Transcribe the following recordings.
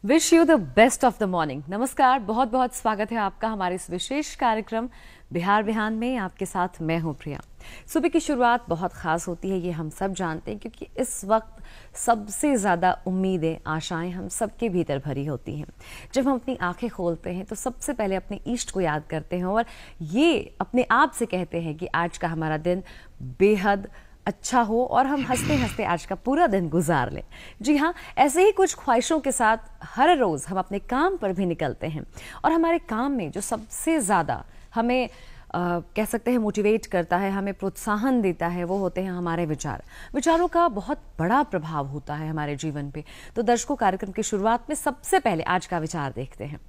Wish you the best of the morning. नमस्कार, बहुत बहुत स्वागत है आपका हमारे इस विशेष कार्यक्रम बिहार बिहान में। आपके साथ मैं हूं प्रिया। सुबह की शुरुआत बहुत खास होती है, ये हम सब जानते हैं, क्योंकि इस वक्त सबसे ज़्यादा उम्मीदें, आशाएं हम सबके भीतर भरी होती हैं। जब हम अपनी आंखें खोलते हैं तो सबसे पहले अपने इष्ट को याद करते हैं और ये अपने आप से कहते हैं कि आज का हमारा दिन बेहद अच्छा हो और हम हंसते हंसते आज का पूरा दिन गुजार लें। जी हाँ, ऐसे ही कुछ ख्वाहिशों के साथ हर रोज़ हम अपने काम पर भी निकलते हैं और हमारे काम में जो सबसे ज़्यादा हमें कह सकते हैं मोटिवेट करता है, हमें प्रोत्साहन देता है, वो होते हैं हमारे विचार। विचारों का बहुत बड़ा प्रभाव होता है हमारे जीवन पे। तो दर्शकों, कार्यक्रम की शुरुआत में सबसे पहले आज का विचार देखते हैं।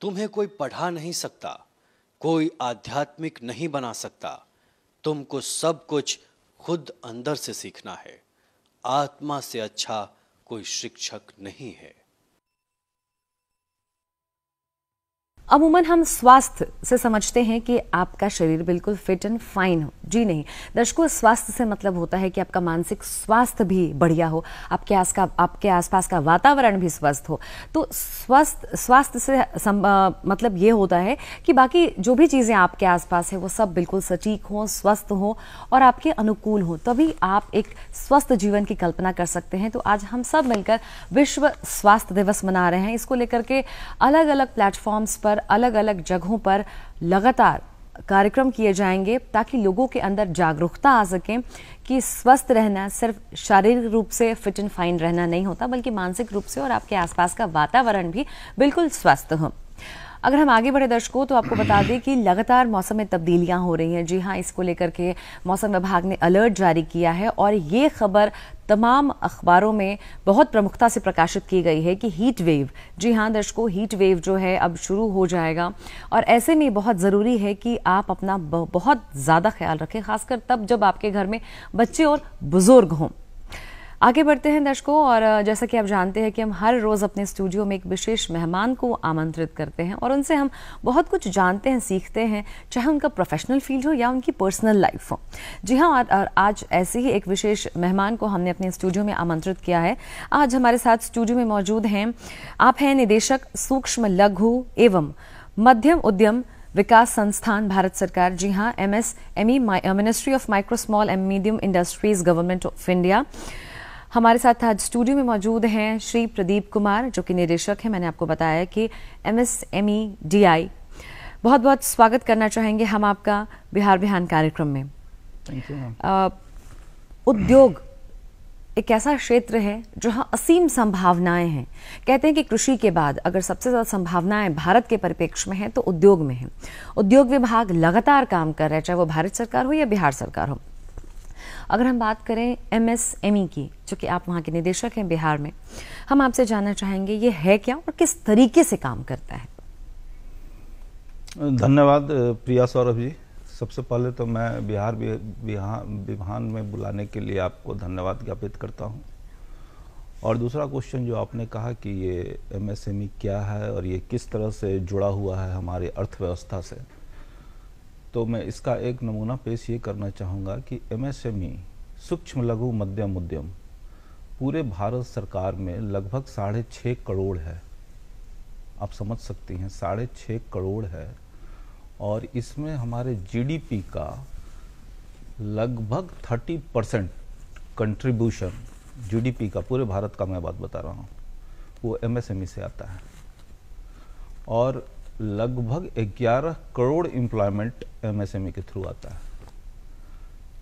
तुम्हें कोई पढ़ा नहीं सकता, कोई आध्यात्मिक नहीं बना सकता। तुमको सब कुछ खुद अंदर से सीखना है। आत्मा से अच्छा कोई शिक्षक नहीं है। अमूमन हम स्वास्थ्य से समझते हैं कि आपका शरीर बिल्कुल फिट एंड फाइन हो। जी नहीं दर्शकों, स्वास्थ्य से मतलब होता है कि आपका मानसिक स्वास्थ्य भी बढ़िया हो, आपके आसपास का वातावरण भी स्वस्थ हो। तो स्वास्थ्य से मतलब ये होता है कि बाकी जो भी चीज़ें आपके आसपास है वो सब बिल्कुल सटीक हों, स्वस्थ हों और आपके अनुकूल हों, तभी आप एक स्वस्थ जीवन की कल्पना कर सकते हैं। तो आज हम सब मिलकर विश्व स्वास्थ्य दिवस मना रहे हैं। इसको लेकर के अलग अलग प्लेटफॉर्म्स पर, अलग अलग जगहों पर लगातार कार्यक्रम किए जाएंगे ताकि लोगों के अंदर जागरूकता आ सके कि स्वस्थ रहना सिर्फ शारीरिक रूप से फिट एंड फाइन रहना नहीं होता, बल्कि मानसिक रूप से और आपके आसपास का वातावरण भी बिल्कुल स्वस्थ हो। अगर हम आगे बढ़े दर्शकों, तो आपको बता दें कि लगातार मौसम में तब्दीलियां हो रही हैं। जी हाँ, इसको लेकर के मौसम विभाग ने अलर्ट जारी किया है और ये खबर तमाम अखबारों में बहुत प्रमुखता से प्रकाशित की गई है कि हीट वेव, जी हाँ दर्शकों, हीट वेव जो है अब शुरू हो जाएगा और ऐसे में बहुत ज़रूरी है कि आप अपना बहुत ज़्यादा ख्याल रखें, खासकर तब जब आपके घर में बच्चे और बुजुर्ग हों। आगे बढ़ते हैं दर्शकों, और जैसा कि आप जानते हैं कि हम हर रोज़ अपने स्टूडियो में एक विशेष मेहमान को आमंत्रित करते हैं और उनसे हम बहुत कुछ जानते हैं, सीखते हैं, चाहे उनका प्रोफेशनल फील्ड हो या उनकी पर्सनल लाइफ हो। जी हाँ, और आज ऐसे ही एक विशेष मेहमान को हमने अपने स्टूडियो में आमंत्रित किया है। आज हमारे साथ स्टूडियो में मौजूद हैं, आप हैं निदेशक सूक्ष्म लघु एवं मध्यम उद्यम विकास संस्थान, भारत सरकार। जी हाँ, MSME, ministry of micro small and medium industries, government of India. हमारे साथ आज स्टूडियो में मौजूद हैं श्री प्रदीप कुमार, जो कि निदेशक हैं, मैंने आपको बताया कि MSME DI। बहुत बहुत स्वागत करना चाहेंगे हम आपका बिहार बिहान कार्यक्रम में। Thank you ma'am. उद्योग एक ऐसा क्षेत्र है जहां असीम संभावनाएं हैं। कहते हैं कि कृषि के बाद अगर सबसे ज़्यादा संभावनाएं भारत के परिप्रेक्ष्य में हैं तो उद्योग में है। उद्योग विभाग लगातार काम कर रहा है, चाहे वो भारत सरकार हो या बिहार सरकार हो। अगर हम बात करें MSME की, जो कि आप वहाँ के निदेशक हैं बिहार में, हम आपसे जानना चाहेंगे ये है क्या और किस तरीके से काम करता है। धन्यवाद प्रिया सौरभ जी। सबसे पहले तो मैं बिहार बिहान में बुलाने के लिए आपको धन्यवाद ज्ञापित करता हूँ। और दूसरा क्वेश्चन जो आपने कहा कि ये MSME क्या है और ये किस तरह से जुड़ा हुआ है हमारी अर्थव्यवस्था से, तो मैं इसका एक नमूना पेश ये करना चाहूँगा कि MSME सूक्ष्म लघु मध्यम उद्यम पूरे भारत सरकार में लगभग 6.5 करोड़ है। आप समझ सकती हैं, 6.5 करोड़ है और इसमें हमारे GDP का लगभग 30% कंट्रीब्यूशन GDP का, पूरे भारत का मैं बात बता रहा हूँ, वो MSME से आता है। और लगभग 11 करोड़ एम्प्लॉयमेंट MSME के थ्रू आता है।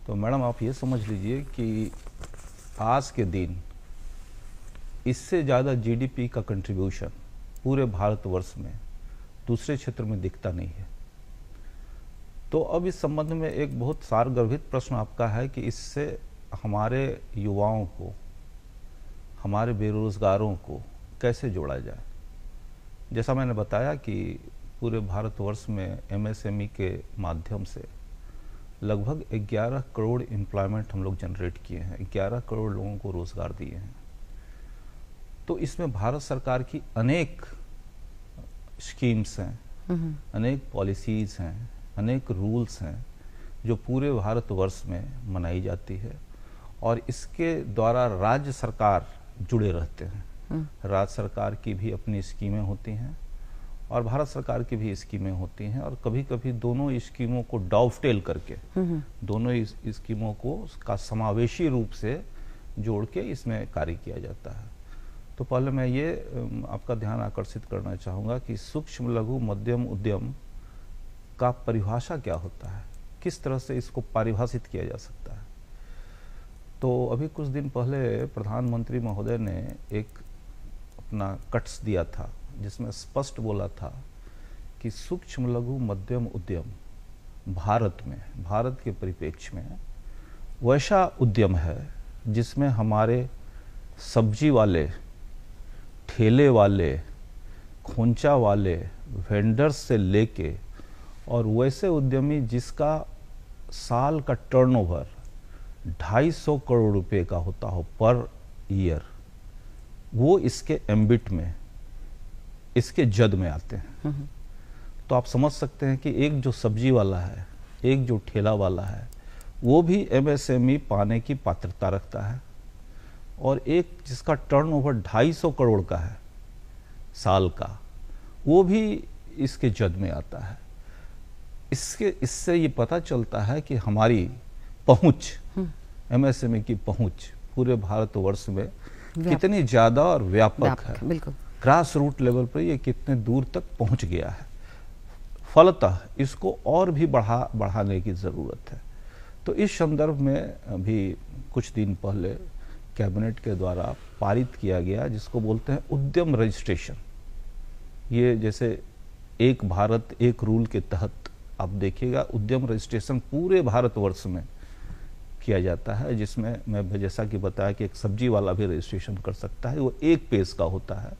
तो मैडम आप ये समझ लीजिए कि आज के दिन इससे ज़्यादा GDP का कंट्रीब्यूशन पूरे भारतवर्ष में दूसरे क्षेत्र में दिखता नहीं है। तो अब इस संबंध में एक बहुत सारगर्भित प्रश्न आपका है कि इससे हमारे युवाओं को, हमारे बेरोजगारों को कैसे जोड़ा जाए। जैसा मैंने बताया कि पूरे भारतवर्ष में MSME के माध्यम से लगभग 11 करोड़ एम्प्लॉयमेंट हम लोग जनरेट किए हैं, 11 करोड़ लोगों को रोजगार दिए हैं। तो इसमें भारत सरकार की अनेक स्कीम्स हैं, अनेक पॉलिसीज हैं, अनेक रूल्स हैं जो पूरे भारतवर्ष में मनाई जाती है, और इसके द्वारा राज्य सरकार जुड़े रहते हैं। राज्य सरकार की भी अपनी स्कीमें होती हैं और भारत सरकार की भी स्कीमें होती हैं, और कभी कभी दोनों स्कीमों को डॉवटेल करके दोनों स्कीमों को का समावेशी रूप से जोड़ के इसमें कार्य किया जाता है। तो पहले मैं ये आपका ध्यान आकर्षित करना चाहूँगा कि सूक्ष्म लघु मध्यम उद्यम का परिभाषा क्या होता है, किस तरह से इसको परिभाषित किया जा सकता है। तो अभी कुछ दिन पहले प्रधानमंत्री महोदय ने एक अपना कट्स दिया था जिसमें स्पष्ट बोला था कि सूक्ष्म लघु मध्यम उद्यम भारत में, भारत के परिप्रेक्ष्य में वैसा उद्यम है जिसमें हमारे सब्जी वाले, ठेले वाले, खोंचा वाले, वेंडर्स से लेके और वैसे उद्यमी जिसका साल का टर्नओवर 250 करोड़ रुपए का होता हो पर ईयर, वो इसके एम्बिट में, इसके जद में आते हैं। तो आप समझ सकते हैं कि एक जो सब्जी वाला है, एक जो ठेला वाला है, वो भी एमएसएमई पाने की पात्रता रखता है, और एक जिसका टर्नओवर 250 करोड़ का है साल का, वो भी इसके जद में आता है। इससे ये पता चलता है कि हमारी पहुंच, एमएसएमई की पहुंच पूरे भारतवर्ष में कितनी ज्यादा और व्यापक है। बिल्कुल, ग्रास रूट लेवल पर ये कितने दूर तक पहुंच गया है। फलतः इसको और भी बढ़ाने की जरूरत है। तो इस संदर्भ में अभी कुछ दिन पहले कैबिनेट के द्वारा पारित किया गया जिसको बोलते हैं उद्यम रजिस्ट्रेशन। ये जैसे एक भारत एक रूल के तहत आप देखिएगा उद्यम रजिस्ट्रेशन पूरे भारतवर्ष में किया जाता है, जिसमें मैं जैसा कि बताया कि एक सब्जी वाला भी रजिस्ट्रेशन कर सकता है। वो एक पेज का होता है,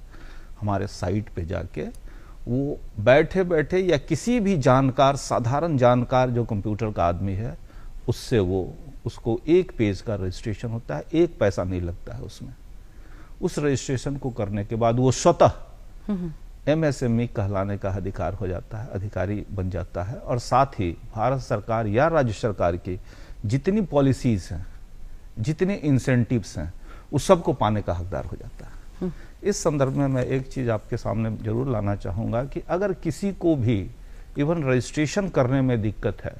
हमारे साइट पे जाके वो बैठे बैठे या किसी भी जानकार, साधारण जानकार जो कंप्यूटर का आदमी है, उससे वो उसको एक पेज का रजिस्ट्रेशन होता है, एक पैसा नहीं लगता है उसमें। उस रजिस्ट्रेशन को करने के बाद वो स्वतः एमएसएमई कहलाने का अधिकार हो जाता है, अधिकारी बन जाता है, और साथ ही भारत सरकार या राज्य सरकार की जितनी पॉलिसीज हैं, जितने इंसेंटिव्स हैं, उस सब को पाने का हकदार हो जाता है। इस संदर्भ में मैं एक चीज आपके सामने जरूर लाना चाहूंगा कि अगर किसी को भी इवन रजिस्ट्रेशन करने में दिक्कत है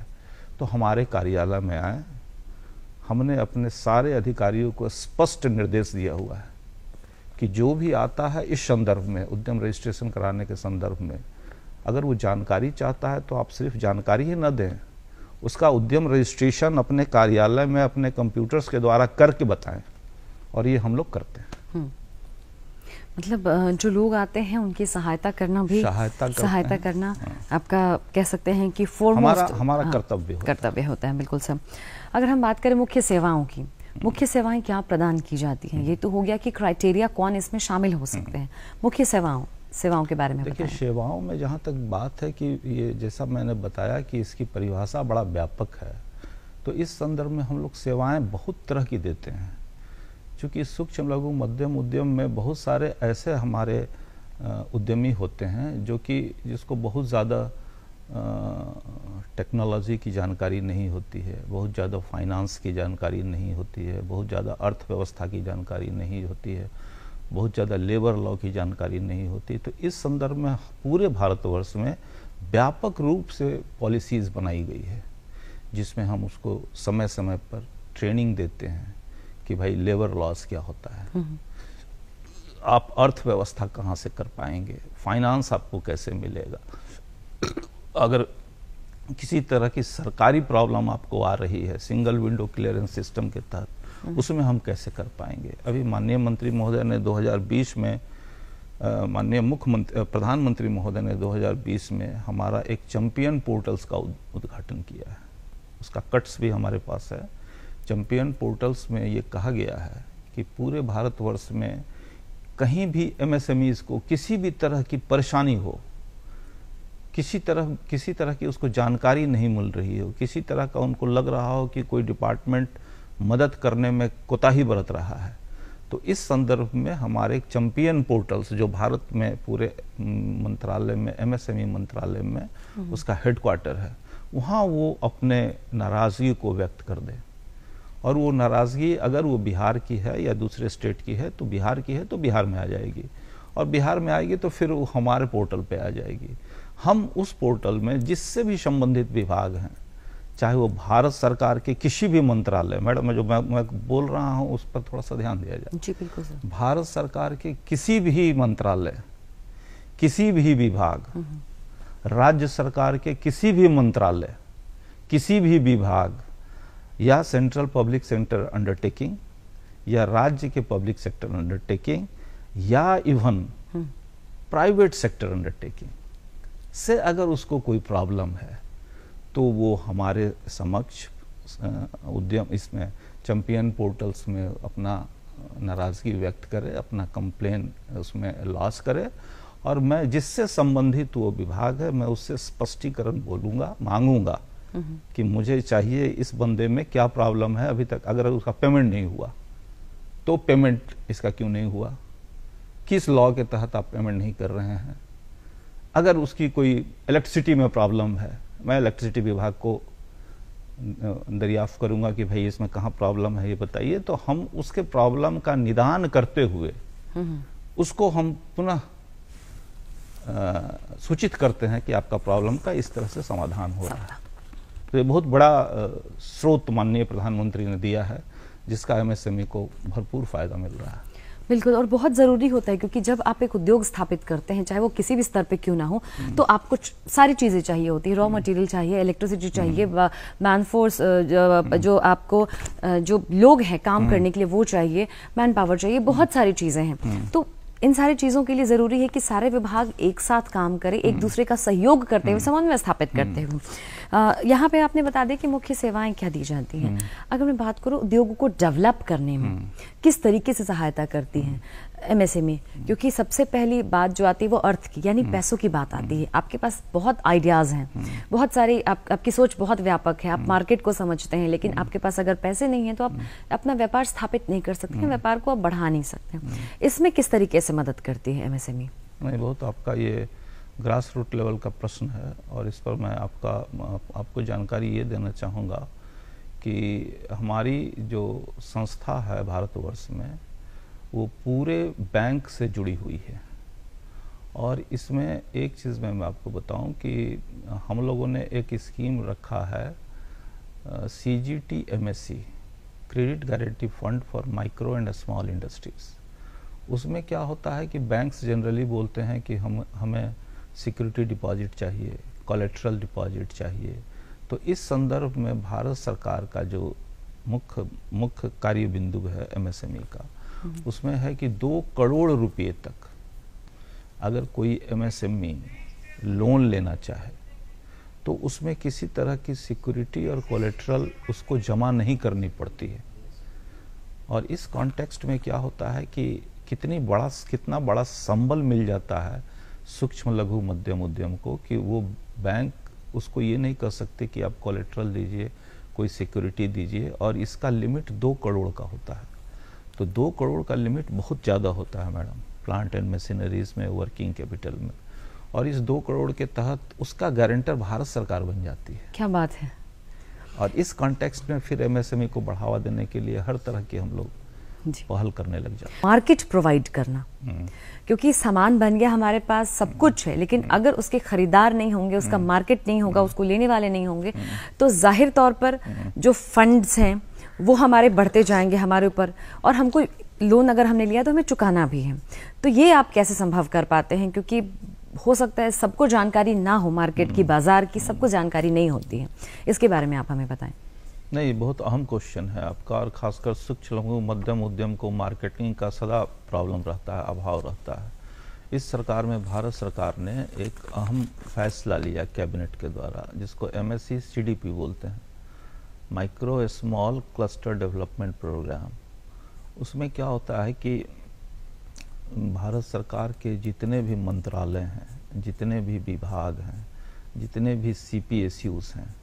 तो हमारे कार्यालय में आए। हमने अपने सारे अधिकारियों को स्पष्ट निर्देश दिया हुआ है कि जो भी आता है इस संदर्भ में, उद्यम रजिस्ट्रेशन कराने के संदर्भ में, अगर वो जानकारी चाहता है तो आप सिर्फ जानकारी ही न दें, उसका उद्यम रजिस्ट्रेशन अपने कार्यालय में अपने कंप्यूटर्स के द्वारा करके बताएं, और ये हम लोग करते हैं। मतलब जो लोग आते हैं उनकी सहायता करना भी, सहायता करना आपका कह सकते हैं कि हमारा कर्तव्य होता है। बिल्कुल सर। अगर हम बात करें मुख्य सेवाओं की, मुख्य सेवाएं क्या प्रदान की जाती हैं? ये तो हो गया कि क्राइटेरिया कौन इसमें शामिल हो सकते हैं। मुख्य सेवाओं के बारे में देखिए, सेवाओं में जहाँ तक बात है कि ये जैसा मैंने बताया कि इसकी परिभाषा बड़ा व्यापक है, तो इस संदर्भ में हम लोग सेवाएं बहुत तरह की देते हैं। क्योंकि सूक्ष्म लघु मध्यम उद्यम में बहुत सारे ऐसे हमारे उद्यमी होते हैं जो कि जिसको बहुत ज़्यादा टेक्नोलॉजी की जानकारी नहीं होती है, बहुत ज़्यादा फाइनेंस की जानकारी नहीं होती है, बहुत ज़्यादा अर्थव्यवस्था की जानकारी नहीं होती है, बहुत ज़्यादा लेबर लॉ की जानकारी नहीं होती। तो इस संदर्भ में पूरे भारतवर्ष में व्यापक रूप से पॉलिसीज़ बनाई गई है, जिसमें हम उसको समय समय पर ट्रेनिंग देते हैं कि भाई लेबर लॉस क्या होता है, आप अर्थव्यवस्था कहाँ से कर पाएंगे, फाइनेंस आपको कैसे मिलेगा, अगर किसी तरह की सरकारी प्रॉब्लम आपको आ रही है सिंगल विंडो क्लियरेंस सिस्टम के तहत, उसमें हम कैसे कर पाएंगे। अभी माननीय मंत्री महोदय ने 2020 में, माननीय प्रधानमंत्री महोदय ने 2020 में हमारा एक चैंपियन पोर्टल्स का उद्घाटन किया है। उसका कट्स भी हमारे पास है। चैंपियन पोर्टल्स में ये कहा गया है कि पूरे भारतवर्ष में कहीं भी एमएसएमईज को किसी भी तरह की परेशानी हो, किसी तरह की उसको जानकारी नहीं मिल रही हो, किसी तरह का उनको लग रहा हो कि कोई डिपार्टमेंट मदद करने में कोताही बरत रहा है, तो इस संदर्भ में हमारे चैंपियन पोर्टल्स जो भारत में पूरे मंत्रालय में, एमएसएमई मंत्रालय में उसका हेडक्वार्टर है, वहाँ वो अपने नाराज़गी को व्यक्त कर दे। और वो नाराज़गी अगर वो बिहार की है या दूसरे स्टेट की है तो बिहार की है तो बिहार में आ जाएगी, और बिहार में आएगी तो फिर वो हमारे पोर्टल पे आ जाएगी। हम उस पोर्टल में जिससे भी संबंधित विभाग हैं, चाहे वो भारत सरकार के किसी भी मंत्रालय, मैडम जो मैं बोल रहा हूँ उस पर थोड़ा सा ध्यान दिया जाए। जी बिल्कुल सर। भारत सरकार के किसी भी मंत्रालय, किसी भी विभाग, राज्य सरकार के किसी भी मंत्रालय, किसी भी विभाग, या सेंट्रल पब्लिक सेक्टर अंडरटेकिंग, या राज्य के पब्लिक सेक्टर अंडरटेकिंग, या इवन प्राइवेट सेक्टर अंडरटेकिंग से अगर उसको कोई प्रॉब्लम है तो वो हमारे समक्ष उद्यम इसमें चैंपियन पोर्टल्स में अपना नाराज़गी व्यक्त करे, अपना कंप्लेन उसमें लॉस करे, और मैं जिससे संबंधित वो विभाग है मैं उससे स्पष्टीकरण बोलूँगा, मांगूंगा कि मुझे चाहिए इस बंदे में क्या प्रॉब्लम है, अभी तक अगर उसका पेमेंट नहीं हुआ तो पेमेंट इसका क्यों नहीं हुआ, किस लॉ के तहत आप पेमेंट नहीं कर रहे हैं। अगर उसकी कोई इलेक्ट्रिसिटी में प्रॉब्लम है, मैं इलेक्ट्रिसिटी विभाग को दरियाफ्त करूंगा कि भाई इसमें कहाँ प्रॉब्लम है ये बताइए, तो हम उसके प्रॉब्लम का निदान करते हुए उसको हम पुनः सूचित करते हैं कि आपका प्रॉब्लम का इस तरह से समाधान हो रहा है। तो ये बहुत बड़ा स्रोत माननीय प्रधानमंत्री ने दिया है जिसका एमएसएमई को भरपूर फायदा मिल रहा है। बिल्कुल, और बहुत ज़रूरी होता है क्योंकि जब आप एक उद्योग स्थापित करते हैं, चाहे वो किसी भी स्तर पे क्यों ना हो, तो आपको सारी चीज़ें चाहिए होती है, रॉ मटेरियल चाहिए, इलेक्ट्रिसिटी चाहिए, मैन फोर्स जो आपको जो लोग हैं काम करने के लिए वो चाहिए, मैन पावर चाहिए, बहुत सारी चीज़ें हैं। तो इन सारी चीज़ों के लिए ज़रूरी है कि सारे विभाग एक साथ काम करें, एक दूसरे का सहयोग करते हुए, समन्वय स्थापित करते हुए। यहाँ पे आपने बता दें कि मुख्य सेवाएं क्या दी जाती हैं। अगर मैं बात करूँ उद्योगों को डेवलप करने में किस तरीके से सहायता करती हैं एमएसएमई, क्योंकि सबसे पहली बात जो आती है वो अर्थ की, यानी पैसों की बात आती है। आपके पास बहुत आइडियाज़ हैं, बहुत सारी आपकी सोच बहुत व्यापक है, आप मार्केट को समझते हैं, लेकिन आपके पास अगर पैसे नहीं हैं तो आप अपना व्यापार स्थापित नहीं कर सकते हैं, व्यापार को आप बढ़ा नहीं सकते। इसमें किस तरीके से मदद करती है एमएसएमई? नहीं, बहुत आपका ये ग्रास रूट लेवल का प्रश्न है, और इस पर मैं आपको जानकारी ये देना चाहूँगा कि हमारी जो संस्था है भारतवर्ष में वो पूरे बैंक से जुड़ी हुई है। और इसमें एक चीज़ मैं आपको बताऊं कि हम लोगों ने एक स्कीम रखा है CGTMSE, credit guarantee fund for micro and small industries. उसमें क्या होता है कि बैंक्स जनरली बोलते हैं कि हमें सिक्योरिटी डिपॉजिट चाहिए, कोलेट्रल डिपॉजिट चाहिए। तो इस संदर्भ में भारत सरकार का जो मुख्य कार्य बिंदु है एमएसएमई का, उसमें है कि 2 करोड़ रुपए तक अगर कोई एमएसएमई लोन लेना चाहे तो उसमें किसी तरह की सिक्योरिटी और कोलेट्रल उसको जमा नहीं करनी पड़ती है। और इस कॉन्टेक्स्ट में क्या होता है कि कितना बड़ा संबल मिल जाता है सूक्ष्म लघु मध्यम उद्यम को कि वो बैंक उसको ये नहीं कर सकते कि आप कोलेट्रल दीजिए, कोई सिक्योरिटी दीजिए, और इसका लिमिट 2 करोड़ का होता है। तो 2 करोड़ का लिमिट बहुत ज़्यादा होता है मैडम, प्लांट एंड मशीनरीज में, वर्किंग कैपिटल में। और इस 2 करोड़ के तहत उसका गारंटर भारत सरकार बन जाती है। क्या बात है। और इस कॉन्टेक्स्ट में फिर एमएसएमई को बढ़ावा देने के लिए हर तरह की हम लोग पहल करने लग जाते हैं। मार्केट प्रोवाइड करना, क्योंकि सामान बन गया हमारे पास, सब कुछ है, लेकिन अगर उसके खरीदार नहीं होंगे, उसका मार्केट नहीं होगा, उसको लेने वाले नहीं होंगे, तो जाहिर तौर पर जो फंड्स हैं वो हमारे बढ़ते जाएंगे हमारे ऊपर, और हमको लोन अगर हमने लिया तो हमें चुकाना भी है। तो ये आप कैसे संभव कर पाते हैं, क्योंकि हो सकता है सबको जानकारी ना हो, मार्केट की, बाजार की सबको जानकारी नहीं होती है। इसके बारे में आप हमें बताएं। नहीं, बहुत अहम क्वेश्चन है आपका, और खासकर सूक्ष्म लघु मध्यम उद्यम को मार्केटिंग का सदा प्रॉब्लम रहता है, अभाव रहता है। इस सरकार में भारत सरकार ने एक अहम फैसला लिया कैबिनेट के द्वारा, जिसको MSC CDP बोलते हैं, micro small cluster development programme. उसमें क्या होता है कि भारत सरकार के जितने भी मंत्रालय हैं, जितने भी विभाग हैं, जितने भी CPSUs हैं,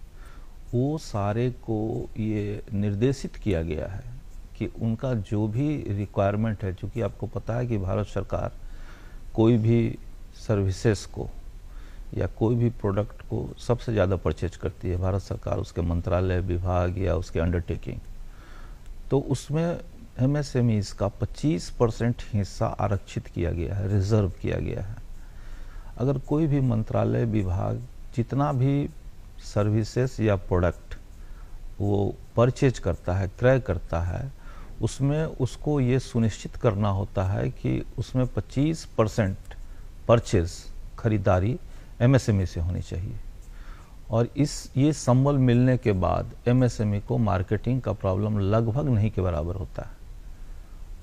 वो सारे को ये निर्देशित किया गया है कि उनका जो भी रिक्वायरमेंट है, चूँकि आपको पता है कि भारत सरकार कोई भी सर्विसेज को या कोई भी प्रोडक्ट को सबसे ज़्यादा परचेज करती है भारत सरकार, उसके मंत्रालय, विभाग या उसके अंडरटेकिंग। तो उसमें MSMEs का 25% हिस्सा आरक्षित किया गया है, रिजर्व किया गया है। अगर कोई भी मंत्रालय, विभाग जितना भी सर्विसेज या प्रोडक्ट वो परचेज करता है, क्रय करता है, उसमें उसको ये सुनिश्चित करना होता है कि उसमें 25% परचेज, खरीदारी MSME से होनी चाहिए। और ये संबल मिलने के बाद MSME को मार्केटिंग का प्रॉब्लम लगभग नहीं के बराबर होता है।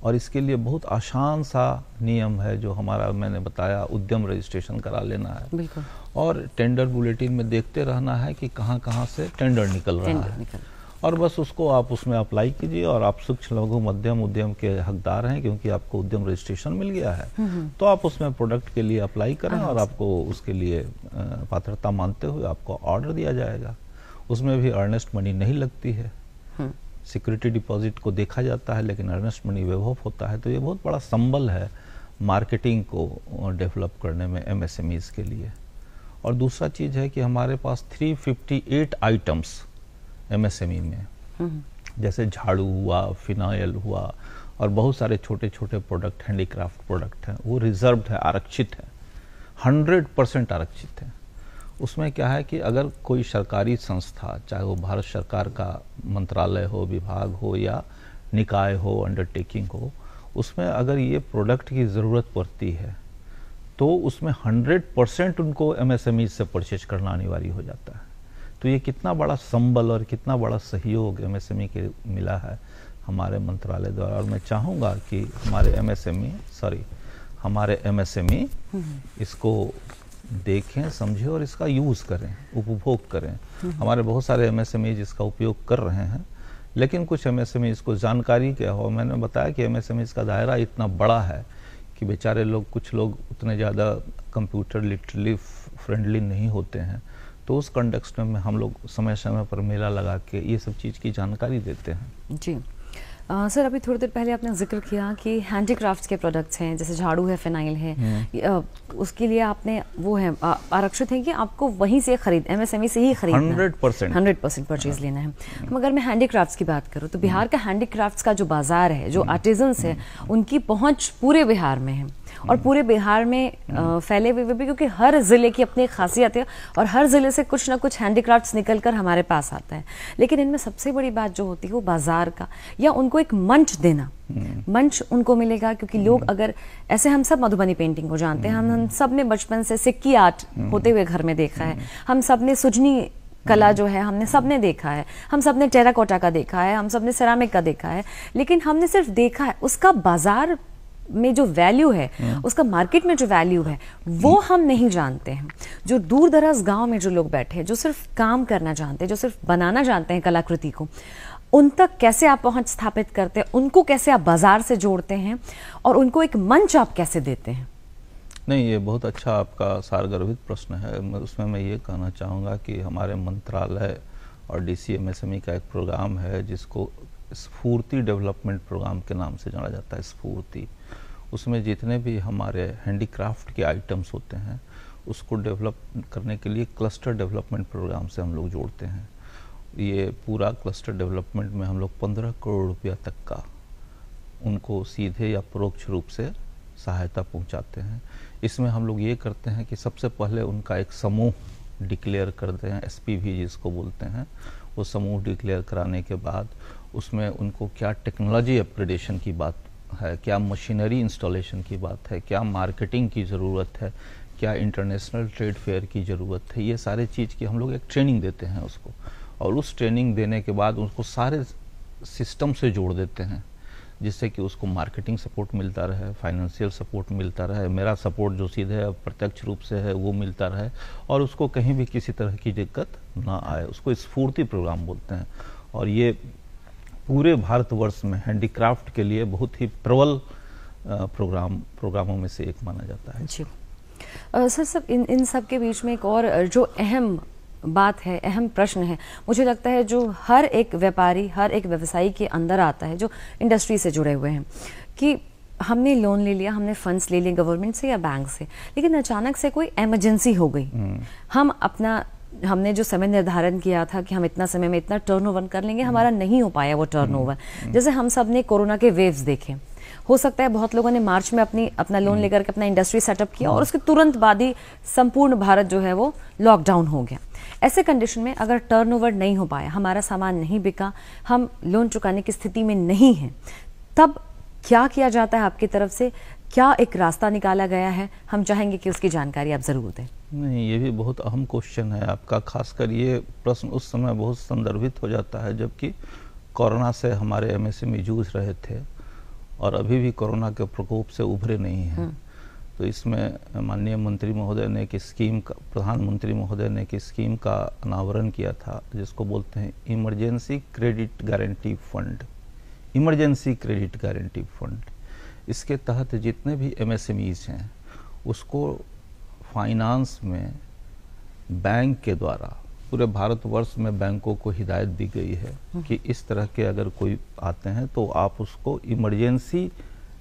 और इसके लिए बहुत आसान सा नियम है जो हमारा, मैंने बताया, उद्यम रजिस्ट्रेशन करा लेना है। बिल्कुल। और टेंडर बुलेटिन में देखते रहना है कि कहाँ कहाँ से टेंडर निकल रहा है, और बस उसको आप उसमें अप्लाई कीजिए। और आप सूक्ष्म लघु मध्यम उद्यम के हकदार हैं, क्योंकि आपको उद्यम रजिस्ट्रेशन मिल गया है, तो आप उसमें प्रोडक्ट के लिए अप्लाई करें और आपको उसके लिए पात्रता मानते हुए आपको ऑर्डर दिया जाएगा। उसमें भी अर्नेस्ट मनी नहीं लगती है, सिक्योरिटी डिपॉजिट को देखा जाता है, लेकिन अर्नेस्ट मनी वैभव होता है। तो ये बहुत बड़ा संबल है मार्केटिंग को डेवलप करने में MSMEs के लिए। और दूसरा चीज़ है कि हमारे पास 358 आइटम्स MSME में, जैसे झाड़ू हुआ, फिनाइल हुआ, और बहुत सारे छोटे छोटे प्रोडक्ट, हैंडीक्राफ्ट प्रोडक्ट हैं, वो रिजर्व्ड है, आरक्षित है, 100% आरक्षित है। उसमें क्या है कि अगर कोई सरकारी संस्था, चाहे वो भारत सरकार का मंत्रालय हो, विभाग हो या निकाय हो, अंडरटेकिंग हो, उसमें अगर ये प्रोडक्ट की ज़रूरत पड़ती है तो उसमें 100% उनको MSME से परचेज करना अनिवार्य हो जाता है। तो ये कितना बड़ा संबल और कितना बड़ा सहयोग MSME के मिला है हमारे मंत्रालय द्वारा। और मैं चाहूँगा कि हमारे MSME इसको देखें, समझें और इसका यूज़ करें, उपभोग करें। हमारे बहुत सारे MSME जिसका उपयोग कर रहे हैं, लेकिन कुछ MSME इसको जानकारी क्या हो। मैंने बताया कि MSME इसका दायरा इतना बड़ा है कि बेचारे लोग, कुछ लोग उतने ज़्यादा कंप्यूटर लिटरली फ्रेंडली नहीं होते हैं। तो उस कंटेक्स्ट में हम लोग समय समय पर मेला लगा के ये सब चीज़ की जानकारी देते हैं। जी सर, अभी थोड़ी देर पहले आपने जिक्र किया कि हैंडीक्राफ्ट्स के प्रोडक्ट्स हैं, जैसे झाड़ू है, फिनाइल है, उसके लिए आपने वो है आरक्षित है कि आपको वहीं से खरीद, MSME से ही खरीदना 100% परचेज लेना है। मगर मैं हैंडीक्राफ्ट्स की बात करूँ तो बिहार का हैंडीक्राफ्ट्स का जो बाजार है, जो आर्टिजन्स है, उनकी पहुँच पूरे बिहार में है और पूरे बिहार में फैले हुए भी, क्योंकि हर ज़िले की अपनी खासियत है और हर ज़िले से कुछ ना कुछ हैंडीक्राफ्ट्स निकल कर हमारे पास आता है। लेकिन इनमें सबसे बड़ी बात जो होती है वो बाजार का, या उनको एक मंच देना। मंच उनको मिलेगा क्योंकि लोग, अगर ऐसे हम सब मधुबनी पेंटिंग को जानते हैं, हम सब ने बचपन से सिक्की आर्ट होते हुए घर में देखा है, हम सब ने सुजनी कला जो है हमने सबने देखा है, हम सब ने टेराकोटा का देखा है, हम सब ने सेरामिक का देखा है, लेकिन हमने सिर्फ देखा है। उसका बाजार में जो वैल्यू है, उसका मार्केट में जो वैल्यू है, वो हम नहीं जानते हैं। जो दूर दराज गांव में जो लोग बैठे हैं, जो सिर्फ काम करना जानते हैं, जो सिर्फ बनाना जानते हैं कलाकृति को, उन तक कैसे आप पहुंच स्थापित करते हैं, उनको कैसे आप बाजार से जोड़ते हैं और उनको एक मंच आप कैसे देते हैं? नहीं, ये बहुत अच्छा आपका सारगर्भित प्रश्न है। उसमें मैं ये कहना चाहूँगा कि हमारे मंत्रालय और DCMSME का एक प्रोग्राम है जिसको स्फूर्ति डेवलपमेंट प्रोग्राम के नाम से जाना जाता है, स्फूर्ति। उसमें जितने भी हमारे हैंडीक्राफ्ट के आइटम्स होते हैं उसको डेवलप करने के लिए क्लस्टर डेवलपमेंट प्रोग्राम से हम लोग जोड़ते हैं। ये पूरा क्लस्टर डेवलपमेंट में हम लोग 15 करोड़ रुपया तक का उनको सीधे या परोक्ष रूप से सहायता पहुंचाते हैं। इसमें हम लोग ये करते हैं कि सबसे पहले उनका एक समूह डिक्लेयर करते हैं, SPV जिसको बोलते हैं। वो समूह डिक्लेयर कराने के बाद उसमें उनको क्या टेक्नोलॉजी अपग्रेडेशन की बात है, क्या मशीनरी इंस्टॉलेशन की बात है, क्या मार्केटिंग की ज़रूरत है, क्या इंटरनेशनल ट्रेड फेयर की ज़रूरत है, ये सारे चीज़ की हम लोग एक ट्रेनिंग देते हैं उसको। और उस ट्रेनिंग देने के बाद उसको सारे सिस्टम से जोड़ देते हैं, जिससे कि उसको मार्केटिंग सपोर्ट मिलता रहे, फाइनेंशियल सपोर्ट मिलता रहे, मेरा सपोर्ट जो सीधे प्रत्यक्ष रूप से है वो मिलता रहे, और उसको कहीं भी किसी तरह की दिक्कत ना आए। उसको स्फूर्ति प्रोग्राम बोलते हैं। और ये पूरे भारतवर्ष में हैंडीक्राफ्ट के लिए बहुत ही प्रबल प्रोग्रामों में से एक माना जाता है। जी। सर सब इन सब के बीच में एक और जो अहम बात है, अहम प्रश्न है, मुझे लगता है जो हर एक व्यापारी, हर एक व्यवसायी के अंदर आता है जो इंडस्ट्री से जुड़े हुए हैं, कि हमने लोन ले लिया, हमने फंड्स ले लिए गवर्नमेंट से या बैंक से, लेकिन अचानक से कोई इमरजेंसी हो गई। हमने जो समय निर्धारण किया था कि हम इतना समय में इतना टर्नओवर कर लेंगे, हमारा नहीं हो पाया वो टर्नओवर। जैसे हम सब ने कोरोना के वेव्स देखे, हो सकता है बहुत लोगों ने मार्च में अपना लोन लेकर के अपना इंडस्ट्री सेटअप किया और उसके तुरंत बाद ही संपूर्ण भारत जो है वो लॉकडाउन हो गया। ऐसे कंडीशन में अगर टर्नओवर नहीं हो पाया, हमारा सामान नहीं बिका, हम लोन चुकाने की स्थिति में नहीं हैं, तब क्या किया जाता है आपकी तरफ से? क्या एक रास्ता निकाला गया है? हम चाहेंगे कि उसकी जानकारी आप जरूर दें। नहीं, ये भी बहुत अहम क्वेश्चन है आपका। खासकर ये प्रश्न उस समय बहुत संदर्भित हो जाता है जबकि कोरोना से हमारे एमएसएमई जूझ रहे थे और अभी भी कोरोना के प्रकोप से उभरे नहीं हैं। तो इसमें माननीय मंत्री महोदय ने एक स्कीम का, प्रधानमंत्री महोदय ने एक स्कीम का अनावरण किया था जिसको बोलते हैं emergency credit guarantee fund, emergency credit guarantee fund. इसके तहत जितने भी एमएसएमईज हैं उसको फाइनेंस में बैंक के द्वारा, पूरे भारतवर्ष में बैंकों को हिदायत दी गई है कि इस तरह के अगर कोई आते हैं तो आप उसको इमरजेंसी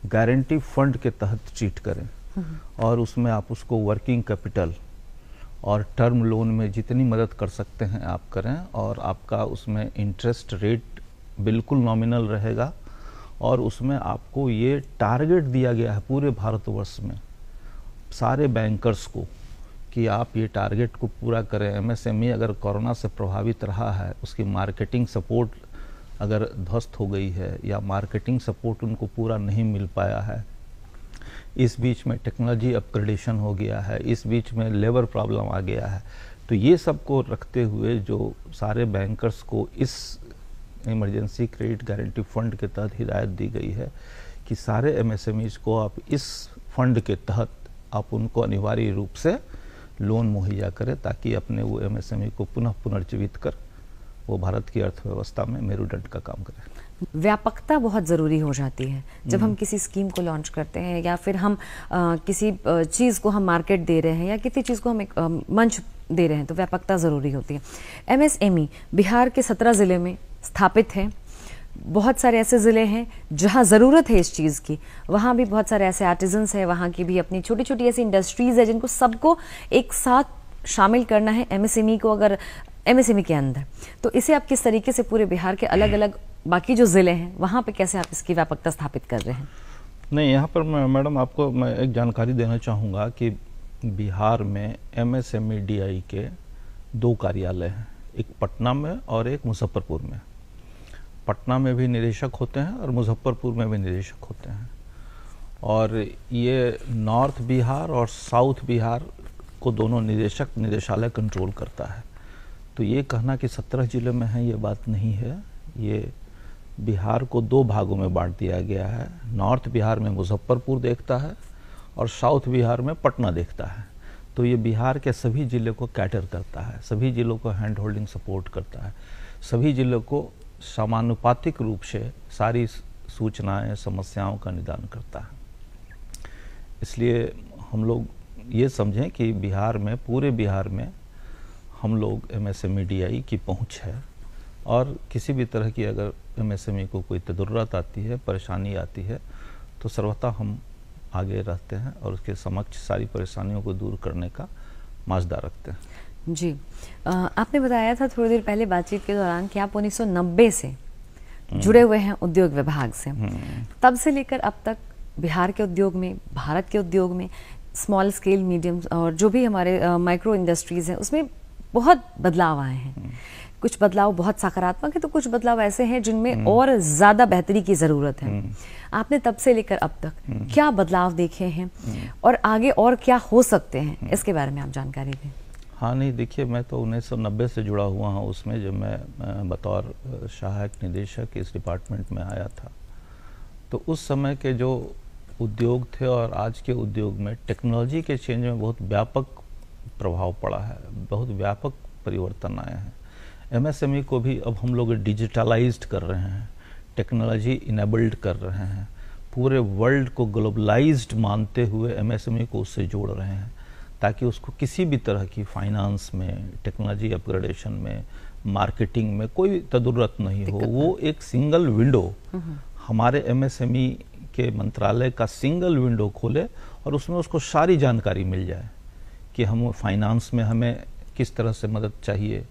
गारंटी फंड के तहत ट्रीट करें और उसमें आप उसको वर्किंग कैपिटल और टर्म लोन में जितनी मदद कर सकते हैं आप करें, और आपका उसमें इंटरेस्ट रेट बिल्कुल नॉमिनल रहेगा। और उसमें आपको ये टारगेट दिया गया है पूरे भारतवर्ष में सारे बैंकर्स को कि आप ये टारगेट को पूरा करें। एमएसएमई अगर कोरोना से प्रभावित रहा है, उसकी मार्केटिंग सपोर्ट अगर ध्वस्त हो गई है या मार्केटिंग सपोर्ट उनको पूरा नहीं मिल पाया है, इस बीच में टेक्नोलॉजी अपग्रेडेशन हो गया है, इस बीच में लेबर प्रॉब्लम आ गया है, तो ये सब को रखते हुए जो सारे बैंकर्स को इस इमरजेंसी क्रेडिट गारंटी फंड के तहत हिदायत दी गई है कि सारे एमएसएमईज को आप इस फंड के तहत आप उनको अनिवार्य रूप से लोन मुहैया करें ताकि अपने वो एमएसएमई को पुनः पुनर्जीवित कर वो भारत की अर्थव्यवस्था में मेरुदंड का काम करें। व्यापकता बहुत ज़रूरी हो जाती है जब हम किसी स्कीम को लॉन्च करते हैं या फिर हम किसी चीज़ को हम मार्केट दे रहे हैं या किसी चीज़ को हम एक मंच दे रहे हैं, तो व्यापकता ज़रूरी होती है। एमएसएमई बिहार के 17 ज़िले में स्थापित है। बहुत सारे ऐसे ज़िले हैं जहां ज़रूरत है इस चीज़ की, वहां भी बहुत सारे ऐसे आर्टिजन्स हैं, वहां की भी अपनी छोटी छोटी ऐसी इंडस्ट्रीज़ है जिनको सबको एक साथ शामिल करना है एमएसएमई को, अगर एमएसएमई के अंदर। तो इसे आप किस तरीके से पूरे बिहार के अलग अलग बाकी जो ज़िले हैं वहाँ पे कैसे आप इसकी व्यापकता स्थापित कर रहे हैं? नहीं, यहाँ पर मैडम आपको मैं एक जानकारी देना चाहूँगा कि बिहार में एमएसएमई के 2 कार्यालय हैं, एक पटना में और एक मुजफ्फरपुर में। पटना में भी निदेशक होते हैं और मुजफ्फरपुर में भी निदेशक होते हैं, और ये नॉर्थ बिहार और साउथ बिहार को दोनों निदेशालय कंट्रोल करता है। तो ये कहना कि 17 जिले में है, ये बात नहीं है। ये बिहार को 2 भागों में बांट दिया गया है। नॉर्थ बिहार में मुजफ्फरपुर देखता है और साउथ बिहार में पटना देखता है। तो ये बिहार के सभी जिलों को कैटर करता है, सभी जिलों को हैंड होल्डिंग सपोर्ट करता है, सभी जिलों को समानुपातिक रूप से सारी सूचनाएं, समस्याओं का निदान करता है। इसलिए हम लोग ये समझें कि बिहार में, पूरे बिहार में हम लोग एमएसएमई की पहुंच है, और किसी भी तरह की अगर एमएसएमई को कोई ज़रूरत आती है, परेशानी आती है, तो सर्वथा हम आगे रहते हैं और उसके समक्ष सारी परेशानियों को दूर करने का माजदा रखते हैं। जी, आपने बताया था थोड़ी देर पहले बातचीत के दौरान कि आप 1990 से जुड़े हुए हैं उद्योग विभाग से। तब से लेकर अब तक बिहार के उद्योग में, भारत के उद्योग में, स्मॉल स्केल, मीडियम और जो भी हमारे माइक्रो इंडस्ट्रीज हैं उसमें बहुत बदलाव आए हैं। कुछ बदलाव बहुत सकारात्मक है तो कुछ बदलाव ऐसे हैं जिनमें और ज़्यादा बेहतरी की ज़रूरत है। आपने तब से लेकर अब तक क्या बदलाव देखे हैं और आगे और क्या हो सकते हैं, इसके बारे में आप जानकारी दें। हाँ, नहीं देखिए, मैं तो 1990 से जुड़ा हुआ हूँ उसमें, जब मैं बतौर सहायक निदेशक इस डिपार्टमेंट में आया था। तो उस समय के जो उद्योग थे और आज के उद्योग में टेक्नोलॉजी के चेंज में बहुत व्यापक प्रभाव पड़ा है, बहुत व्यापक परिवर्तन आए हैं। एमएसएमई को भी अब हम लोग डिजिटलाइज्ड कर रहे हैं, टेक्नोलॉजी इनेबल्ड कर रहे हैं, पूरे वर्ल्ड को ग्लोबलाइज्ड मानते हुए एमएसएमई को उससे जोड़ रहे हैं ताकि उसको किसी भी तरह की फाइनेंस में, टेक्नोलॉजी अपग्रेडेशन में, मार्केटिंग में कोई तदुर्रत नहीं हो। वो एक सिंगल विंडो हमारे MSME के मंत्रालय का सिंगल विंडो खोले और उसमें उसको सारी जानकारी मिल जाए कि हम फाइनेंस में हमें किस तरह से मदद चाहिए,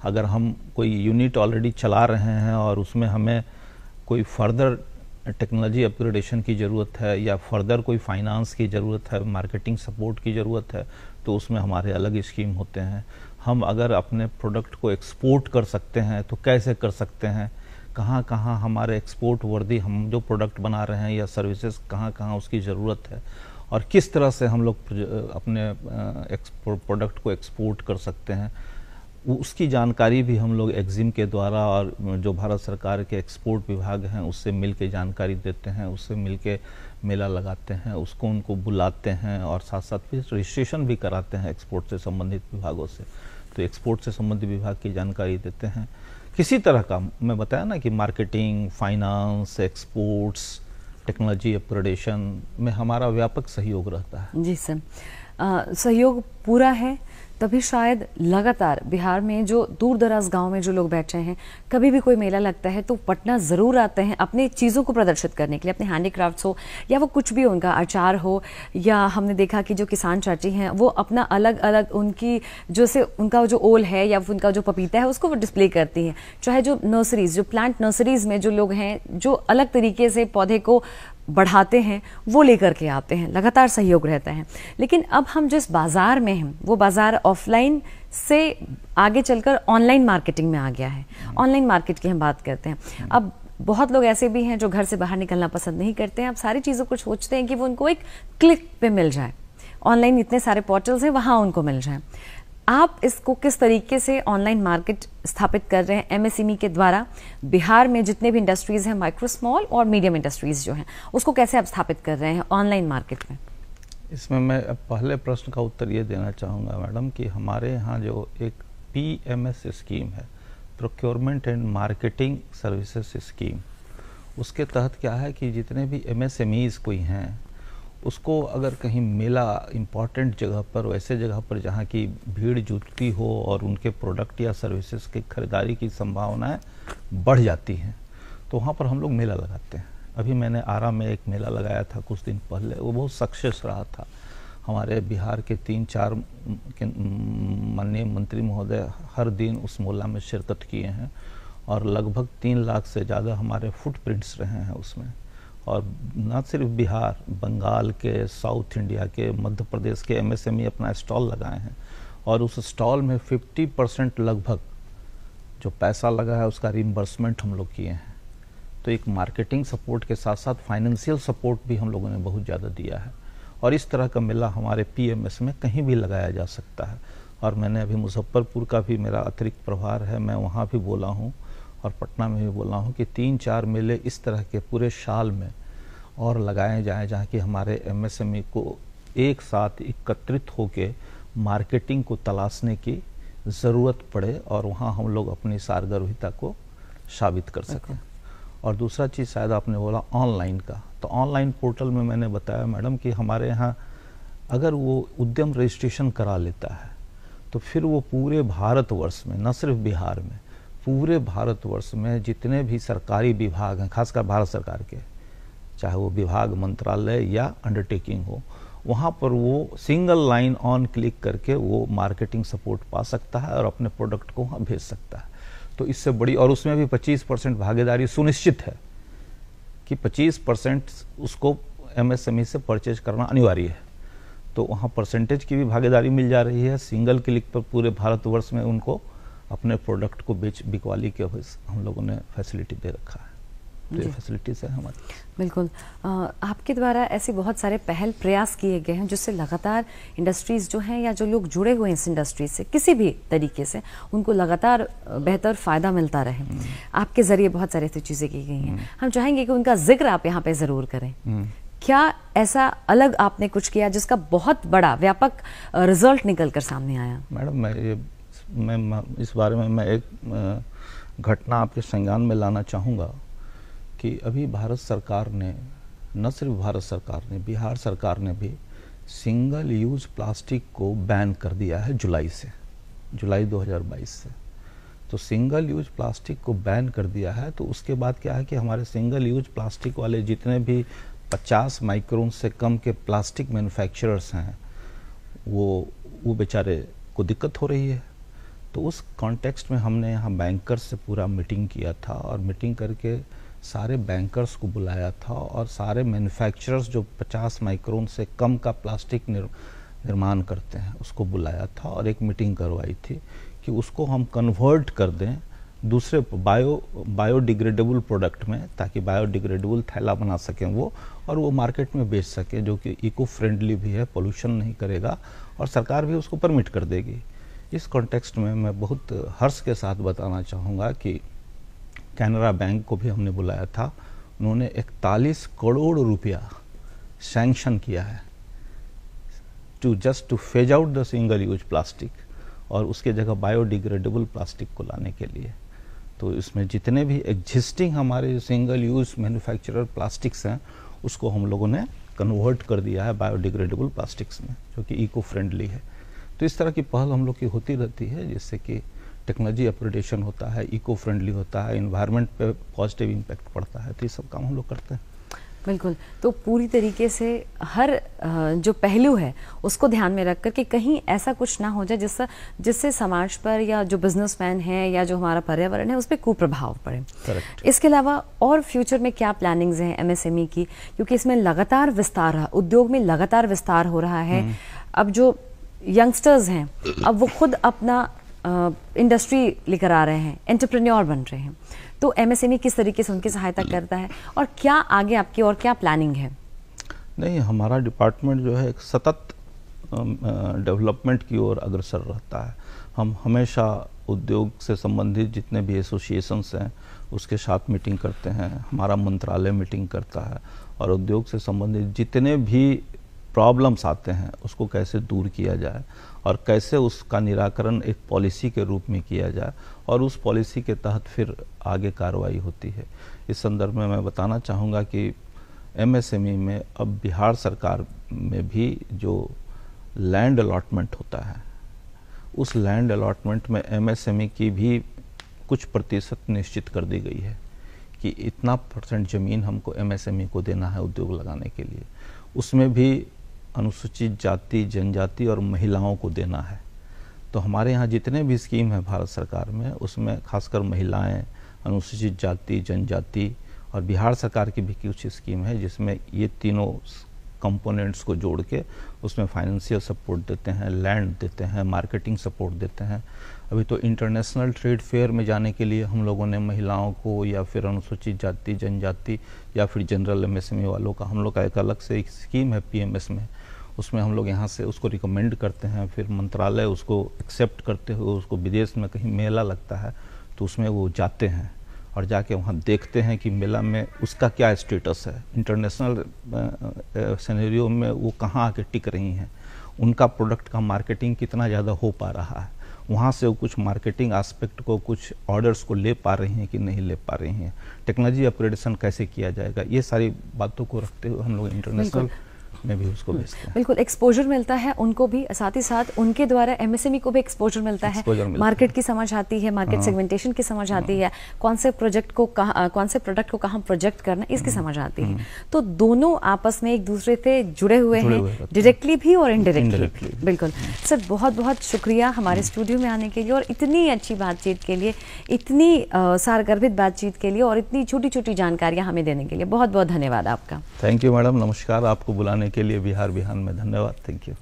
अगर हम कोई यूनिट ऑलरेडी चला रहे हैं और उसमें हमें कोई फर्दर टेक्नोलॉजी अपग्रेडेशन की ज़रूरत है या फर्दर कोई फाइनेंस की ज़रूरत है, मार्केटिंग सपोर्ट की ज़रूरत है, तो उसमें हमारे अलग स्कीम होते हैं। हम अगर अपने प्रोडक्ट को एक्सपोर्ट कर सकते हैं तो कैसे कर सकते हैं, कहाँ कहाँ हमारे एक्सपोर्ट वर्दी हम जो प्रोडक्ट बना रहे हैं या सर्विसेज कहाँ कहाँ उसकी ज़रूरत है, और किस तरह से हम लोग अपने प्रोडक्ट को एक्सपोर्ट कर सकते हैं, उसकी जानकारी भी हम लोग एग्जिम के द्वारा और जो भारत सरकार के एक्सपोर्ट विभाग हैं उससे मिल के जानकारी देते हैं, उससे मिल के मेला लगाते हैं, उसको उनको बुलाते हैं और साथ साथ फिर रजिस्ट्रेशन भी कराते हैं एक्सपोर्ट से संबंधित विभागों से। तो एक्सपोर्ट से संबंधित विभाग की जानकारी देते हैं। किसी तरह का मैं बताया ना कि marketing, finance, exports, technology upgradation में हमारा व्यापक सहयोग रहता है। जी सर, सहयोग पूरा है, तभी शायद लगातार बिहार में जो दूर दराज गांव में जो लोग बैठे हैं, कभी भी कोई मेला लगता है तो पटना ज़रूर आते हैं अपनी चीज़ों को प्रदर्शित करने के लिए, अपने हैंडीक्राफ्ट्स हो या वो कुछ भी हो, उनका अचार हो, या हमने देखा कि जो किसान चाची हैं वो अपना अलग अलग उनकी जो से उनका जो ओल है या उनका जो पपीता है उसको वो डिस्प्ले करती हैं। चाहे जो नर्सरीज, जो प्लांट नर्सरीज में जो लोग हैं जो अलग तरीके से पौधे को बढ़ाते हैं वो लेकर के आते हैं, लगातार सहयोग रहता है। लेकिन अब हम जिस बाजार में हैं वो बाजार ऑफलाइन से आगे चलकर ऑनलाइन मार्केटिंग में आ गया है। ऑनलाइन मार्केट की हम बात करते हैं। अब बहुत लोग ऐसे भी हैं जो घर से बाहर निकलना पसंद नहीं करते हैं, अब सारी चीज़ों को सोचते हैं कि वो उनको एक क्लिक पे मिल जाए, ऑनलाइन इतने सारे पोर्टल्स हैं वहाँ उनको मिल जाए। आप इसको किस तरीके से ऑनलाइन मार्केट स्थापित कर रहे हैं MSME के द्वारा? बिहार में जितने भी इंडस्ट्रीज हैं, माइक्रो, स्मॉल और मीडियम इंडस्ट्रीज जो हैं, उसको कैसे आप स्थापित कर रहे हैं ऑनलाइन मार्केट में? इसमें मैं अब पहले प्रश्न का उत्तर ये देना चाहूँगा मैडम कि हमारे यहाँ जो एक PMS स्कीम है, procurement and marketing services scheme, उसके तहत क्या है कि जितने भी MSMEs कोई हैं उसको अगर कहीं मेला इम्पॉर्टेंट जगह पर, वैसे जगह पर जहाँ की भीड़ जुटती हो और उनके प्रोडक्ट या सर्विसेज की खरीदारी की संभावनाएं बढ़ जाती हैं, तो वहाँ पर हम लोग मेला लगाते हैं। अभी मैंने आरा में एक मेला लगाया था कुछ दिन पहले, वो बहुत सक्सेस रहा था। हमारे बिहार के 3-4 माननीय मंत्री महोदय हर दिन उस मेला में शिरकत किए हैं और लगभग 3 लाख से ज़्यादा हमारे फुटप्रिंट्स रहे हैं उसमें। और न सिर्फ बिहार, बंगाल के, साउथ इंडिया के, मध्य प्रदेश के MSME अपना स्टॉल लगाए हैं और उस स्टॉल में 50% लगभग जो पैसा लगा है उसका रिम्बर्समेंट हम लोग किए हैं। तो एक मार्केटिंग सपोर्ट के साथ साथ फाइनेंशियल सपोर्ट भी हम लोगों ने बहुत ज़्यादा दिया है और इस तरह का मेला हमारे PMS में कहीं भी लगाया जा सकता है। और मैंने अभी मुजफ्फरपुर का भी मेरा अतिरिक्त प्रभार है, मैं वहाँ भी बोला हूँ और पटना में भी बोला हूँ कि 3-4 मेले इस तरह के पूरे साल में और लगाए जाएं जहाँ कि हमारे MSME को एक साथ एकत्रित होकर मार्केटिंग को तलाशने की ज़रूरत पड़े और वहाँ हम लोग अपनी सारगर्भिता को साबित कर सकें। और दूसरा चीज़ शायद आपने बोला ऑनलाइन का, तो ऑनलाइन पोर्टल में मैंने बताया मैडम कि हमारे यहाँ अगर वो उद्यम रजिस्ट्रेशन करा लेता है तो फिर वो पूरे भारतवर्ष में, न सिर्फ बिहार में, पूरे भारतवर्ष में जितने भी सरकारी विभाग हैं, खासकर भारत सरकार के, चाहे वो विभाग, मंत्रालय या अंडरटेकिंग हो, वहाँ पर वो सिंगल लाइन ऑन क्लिक करके वो मार्केटिंग सपोर्ट पा सकता है और अपने प्रोडक्ट को वहाँ भेज सकता है। तो इससे बड़ी, और उसमें भी 25% भागीदारी सुनिश्चित है कि 25% उसको MSME से परचेज करना अनिवार्य है। तो वहाँ परसेंटेज की भी भागीदारी मिल जा रही है। सिंगल क्लिक पर पूरे भारतवर्ष में उनको अपने प्रोडक्ट को बिकवाली के हम लोगों ने फैसिलिटी दे रखा है। तो ये फैसिलिटीज है हमारी। बिल्कुल, आपके द्वारा ऐसे बहुत सारे पहल प्रयास किए गए हैं जिससे लगातार इंडस्ट्रीज जो हैं या जो लोग जुड़े हुए हैं इस इंडस्ट्री से किसी भी तरीके से, उनको लगातार बेहतर फ़ायदा मिलता रहे। आपके ज़रिए बहुत सारी ऐसी चीज़ें की गई हैं, हम चाहेंगे कि उनका जिक्र आप यहाँ पे ज़रूर करें। क्या ऐसा अलग आपने कुछ किया जिसका बहुत बड़ा व्यापक रिजल्ट निकल कर सामने आया? मैडम, मैं इस बारे में मैं एक घटना आपके संज्ञान में लाना चाहूँगा कि अभी भारत सरकार ने, न सिर्फ भारत सरकार ने, बिहार सरकार ने भी सिंगल यूज प्लास्टिक को बैन कर दिया है जुलाई 2022 से। तो सिंगल यूज प्लास्टिक को बैन कर दिया है, तो उसके बाद क्या है कि हमारे सिंगल यूज प्लास्टिक वाले जितने भी 50 माइक्रोन से कम के प्लास्टिक मैन्युफैक्चरर्स हैं, वो बेचारे को दिक्कत हो रही है। तो उस कॉन्टेक्स्ट में हमने यहाँ बैंकर्स से पूरा मीटिंग किया था, और मीटिंग करके सारे बैंकर्स को बुलाया था, और सारे मैन्युफैक्चरर्स जो 50 माइक्रोन से कम का प्लास्टिक निर्माण करते हैं उसको बुलाया था, और एक मीटिंग करवाई थी कि उसको हम कन्वर्ट कर दें दूसरे बायोडिग्रेडेबल प्रोडक्ट में, ताकि बायोडिग्रेडेबल थैला बना सकें वो, और वो मार्केट में बेच सकें, जो कि इको फ्रेंडली भी है, पोल्यूशन नहीं करेगा, और सरकार भी उसको परमिट कर देगी। इस कॉन्टेक्स्ट में मैं बहुत हर्ष के साथ बताना चाहूँगा कि कैनरा बैंक को भी हमने बुलाया था। उन्होंने 41 करोड़ रुपया सैंक्शन किया है two phase out the single use plastic, और उसके जगह बायोडिग्रेडेबल प्लास्टिक को लाने के लिए। तो इसमें जितने भी एग्जिस्टिंग हमारे सिंगल यूज मैन्युफैक्चरर प्लास्टिक्स हैं, उसको हम लोगों ने कन्वर्ट कर दिया है बायोडिग्रेडेबल प्लास्टिक्स में, जो कि इको फ्रेंडली है। तो इस तरह की पहल हम लोग की होती रहती है, जिससे कि टेक्नोलॉजी अपग्रेडेशन होता है, इको फ्रेंडली होता है, इन्वायरमेंट पे पॉजिटिव इम्पैक्ट पड़ता है। तो ये सब काम हम लोग करते हैं। बिल्कुल। तो पूरी तरीके से हर जो पहलू है उसको ध्यान में रख कर कि कहीं ऐसा कुछ ना हो जाए जिससे समाज पर या जो बिजनेसमैन है या जो हमारा पर्यावरण है उस पर कुप्रभाव पड़े। करेक्ट। इसके अलावा और फ्यूचर में क्या प्लानिंग्स हैं एमएसएमई की, क्योंकि इसमें लगातार विस्तार, उद्योग में लगातार विस्तार हो रहा है। अब जो यंगस्टर्स हैं अब वो खुद अपना इंडस्ट्री लेकर आ रहे हैं, एंटरप्रेन्योर बन रहे हैं, तो एमएसएमई किस तरीके से उनकी सहायता करता है, और क्या आगे आपकी और क्या प्लानिंग है? नहीं, हमारा डिपार्टमेंट जो है एक सतत डेवलपमेंट की ओर अग्रसर रहता है। हम हमेशा उद्योग से संबंधित जितने भी एसोसिएशंस हैं उसके साथ मीटिंग करते हैं, हमारा मंत्रालय मीटिंग करता है, और उद्योग से संबंधित जितने भी प्रॉब्लम्स आते हैं उसको कैसे दूर किया जाए और कैसे उसका निराकरण एक पॉलिसी के रूप में किया जाए, और उस पॉलिसी के तहत फिर आगे कार्रवाई होती है। इस संदर्भ में मैं बताना चाहूँगा कि एमएसएमई में अब बिहार सरकार में भी जो लैंड अलॉटमेंट होता है, उस लैंड अलॉटमेंट में एमएसएमई की भी कुछ प्रतिशत निश्चित कर दी गई है कि इतना % ज़मीन हमको एमएसएमई को देना है उद्योग लगाने के लिए। उसमें भी अनुसूचित जाति, जनजाति और महिलाओं को देना है। तो हमारे यहाँ जितने भी स्कीम है भारत सरकार में, उसमें खासकर महिलाएं, अनुसूचित जाति, जनजाति और बिहार सरकार की भी कुछ स्कीम है जिसमें ये तीनों कंपोनेंट्स को जोड़ के उसमें फाइनेंशियल सपोर्ट देते हैं, लैंड देते हैं, मार्केटिंग सपोर्ट देते हैं। अभी तो इंटरनेशनल ट्रेड फेयर में जाने के लिए हम लोगों ने महिलाओं को या फिर अनुसूचित जाति, जनजाति या फिर जनरल एमएसएमई वालों का हम लोग का एक अलग से एक स्कीम है पीएमएस में, उसमें हम लोग यहाँ से उसको रिकमेंड करते हैं, फिर मंत्रालय उसको एक्सेप्ट करते हुए उसको विदेश में कहीं मेला लगता है तो उसमें वो जाते हैं और जाके वहाँ देखते हैं कि मेला में उसका क्या स्टेटस है, इंटरनेशनल सिनेरियो में वो कहाँ आके टिक रही हैं, उनका प्रोडक्ट का मार्केटिंग कितना ज़्यादा हो पा रहा है, वहाँ से वो कुछ मार्केटिंग एस्पेक्ट को, कुछ ऑर्डर्स को ले पा रही हैं कि नहीं ले पा रही हैं, टेक्नोलॉजी अपग्रेडेशन कैसे किया जाएगा, ये सारी बातों को रखते हुए हम लोग इंटरनेशनल में भी उसको भेजते हैं। बिल्कुल, एक्सपोजर मिलता है उनको भी, साथ ही साथ उनके द्वारा एमएसएमई को भी एक्सपोजर मिलता है, मार्केट की समझ आती है, मार्केट सेगमेंटेशन की समझ आती है, कौन से प्रोडक्ट को कहाँ प्रोजेक्ट करना, इसकी समझ आती है। तो दोनों आपस में एक दूसरे से जुड़े हुए हैं, डायरेक्टली भी और इनडायरेक्टली। बिल्कुल सर, बहुत बहुत शुक्रिया हमारे स्टूडियो में आने के लिए और इतनी अच्छी बातचीत के लिए, इतनी सारगर्भित बातचीत के लिए और इतनी छोटी छोटी जानकारियां हमें देने के लिए बहुत बहुत धन्यवाद आपका। थैंक यू मैडम, नमस्कार। आपको बुलाने के लिए बिहार बिहान में धन्यवाद। Thank you.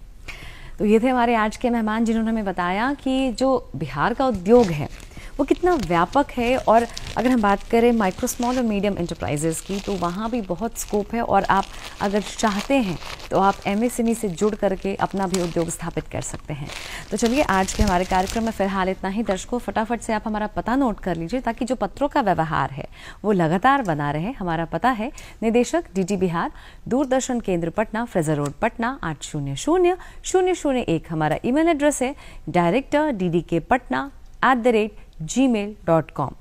तो ये थे हमारे आज के मेहमान जिन्होंने हमें बताया कि जो बिहार का उद्योग है वो कितना व्यापक है, और अगर हम बात करें माइक्रो, स्मॉल और मीडियम एंटरप्राइजेस की तो वहाँ भी बहुत स्कोप है, और आप अगर चाहते हैं तो आप एमएसएमई से जुड़ करके अपना भी उद्योग स्थापित कर सकते हैं। तो चलिए, आज के हमारे कार्यक्रम में फिलहाल इतना ही। दर्शकों, फटाफट से आप हमारा पता नोट कर लीजिए ताकि जो पत्रों का व्यवहार है वो लगातार बना रहे। हमारा पता है निदेशक DD बिहार, दूरदर्शन केंद्र पटना, फ्रेजर रोड पटना 800001। हमारा ईमेल एड्रेस है director@ddkpatna@gmail.com।